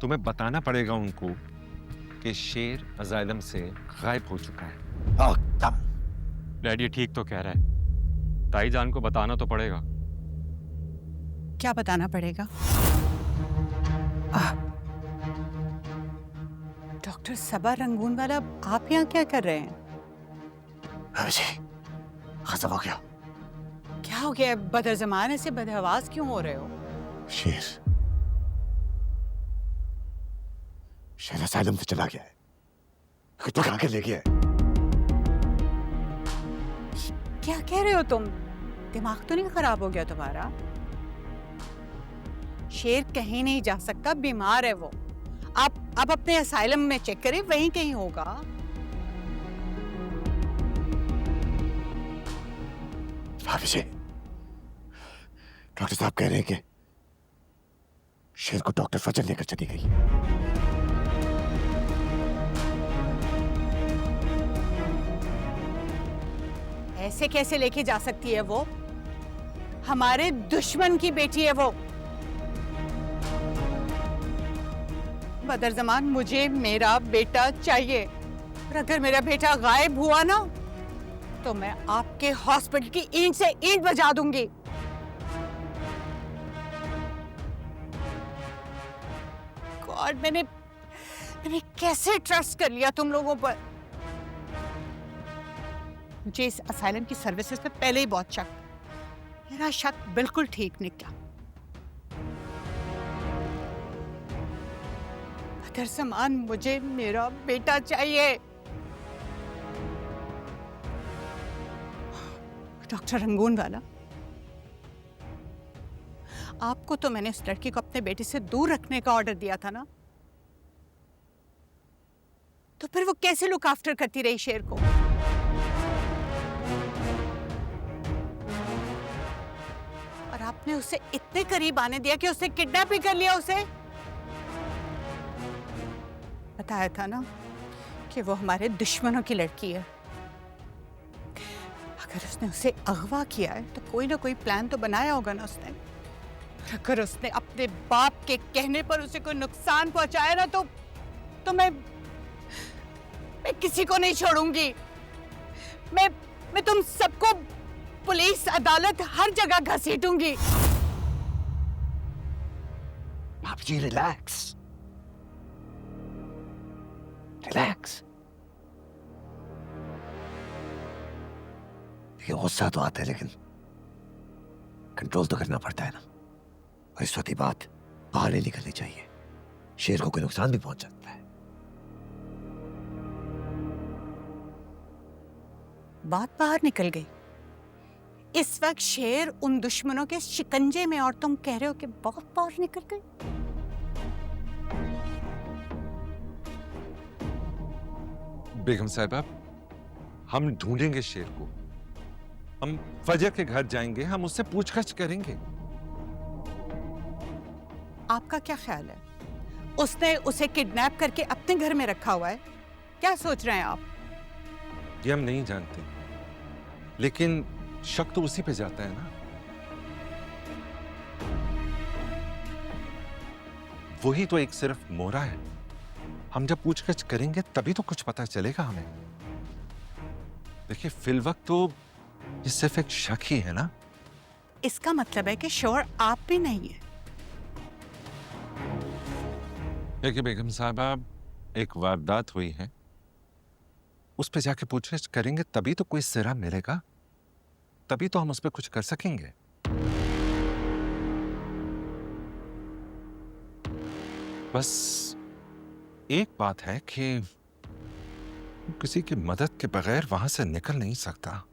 तुम्हें बताना पड़ेगा उनको कि शेर अजाइलम से गायब हो चुका है। कम। डैड ये ठीक तो कह रहा है, ताई जान को बताना तो पड़ेगा। क्या बताना पड़ेगा? डॉक्टर सबा रंगून वाला, आप यहाँ क्या कर रहे हैं? खत्म हो गया। क्या हो गया? बदर जमान ऐसे बदहवास क्यों हो रहे हो? शेर असाइलम से चला गया है। तो कहाँ के ले गया है? क्या कह रहे हो तुम? दिमाग तो नहीं खराब हो गया तुम्हारा? शेर कहीं नहीं जा सकता, बीमार है वो। आप अपने असाइलम में चेक करें, वहीं कहीं होगा। भाभी जी, डॉक्टर साहब कह रहे हैं कि शेर को डॉक्टर फजल लेकर चली गई। ऐसे कैसे लेके जा सकती है वो? हमारे दुश्मन की बेटी है वो। बदर जमान, मुझे मेरा बेटा चाहिए। और अगर मेरा बेटा गायब हुआ ना, तो मैं आपके हॉस्पिटल की ईंट से ईंट बजा दूंगी। गॉड, मैंने कैसे ट्रस्ट कर लिया तुम लोगों पर? मुझे इस असाइलम की सर्विसेज पे पहले ही बहुत शक। मेरा शक बिल्कुल ठीक निकला। बदर जमान, मुझे मेरा बेटा चाहिए। डॉक्टर रंगून वाला, आपको तो मैंने उस लड़की को अपने बेटे से दूर रखने का ऑर्डर दिया था ना, तो फिर वो कैसे लुक आफ्टर करती रही शेर को? और आपने उसे इतने करीब आने दिया कि उसने किडनैप भी कर लिया उसे। बताया था ना कि वो हमारे दुश्मनों की लड़की है। अगर उसने उसे अगवा किया है तो कोई ना कोई प्लान तो बनाया होगा ना उसने। अगर उसने अपने बाप के कहने पर उसे कोई नुकसान पहुंचाया ना, तो मैं किसी को नहीं छोड़ूंगी। मैं तुम सबको पुलिस, अदालत, हर जगह घसीटूंगी। भाभी जी, रिलैक्स रिलैक्स। देखिए, गुस्सा तो आता है, लेकिन कंट्रोल तो करना पड़ता है ना। और इस वक्त ये बात बाहर नहीं निकलनी चाहिए। शेर को कोई नुकसान भी पहुंच सकता है। बात बाहर निकल गई। इस वक्त शेर उन दुश्मनों के शिकंजे में, और तुम कह रहे हो कि बहुत बाहर निकल गई। बेगम साहिबा, हम ढूंढेंगे शेर को। हम फजर के घर जाएंगे, हम उससे पूछताछ करेंगे। आपका क्या ख्याल है? उसने उसे किडनैप करके अपने घर में रखा हुआ है। क्या सोच रहे हैं आप? ये हम नहीं जानते, लेकिन शक तो उसी पे जाता है ना। वही तो एक सिर्फ मोहरा है। हम जब पूछताछ करेंगे तभी तो कुछ पता चलेगा हमें। देखिए, फिल वक्त तो ये सिर्फ एक शक ही है ना। इसका मतलब है कि श्योर आप भी नहीं है। देखिए बेगम साहबा, एक वारदात हुई है, उस पे जाके पूछताछ करेंगे तभी तो कोई सिरा मिलेगा, तभी तो हम उस पे कुछ कर सकेंगे। बस एक बात है कि किसी की मदद के बगैर वहां से निकल नहीं सकता।